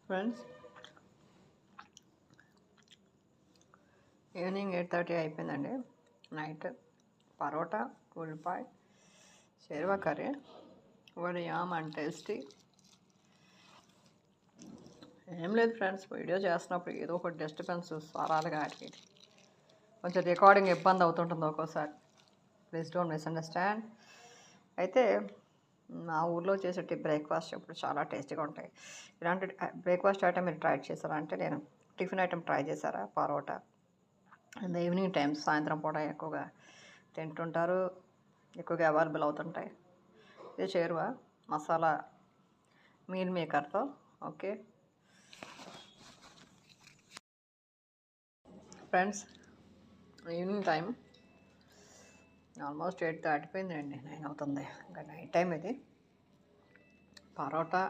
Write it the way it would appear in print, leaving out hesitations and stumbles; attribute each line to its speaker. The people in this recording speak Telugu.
Speaker 1: ఫ్రెండ్స్, ఈవినింగ్ 8:30 అయిపోయిందండి. నైట్ పరోటా, ఉల్లిపాయ, sherwa curry, am and tasty. ఏం లేదు ఫ్రెండ్స్, వీడియో చేస్తున్నప్పుడు ఏదో ఒక డిస్టర్బెన్స్ స్వరాలుగా అడిగి కొంచెం రికార్డింగ్ ఇబ్బంది అవుతుంటుంది ఒక్కోసారి. Please don't misunderstand. అయితే మా ఊర్లో చేసే బ్రేక్ఫాస్ట్ ఇప్పుడు చాలా టేస్టీగా ఉంటాయి. ఇలాంటి బ్రేక్ఫాస్ట్ ఐటమ్ మీరు ట్రై చేశారా అంటే, నేను టిఫిన్ ఐటమ్ ట్రై చేశారా, పరోటా. అండ్ ఈవినింగ్ టైమ్స్, సాయంత్రం పూట ఎక్కువగా తింటుంటారు, ఎక్కువగా అవైలబుల్ అవుతుంటాయి. ఇది షేర్వా మసాలా మీల్ మేకర్తో. Okay friends, evening time almost 8 దాటిపోయిందండి, 9 అవుతుంది. ఇంకా నైట్ టైం ఇది. పరోటా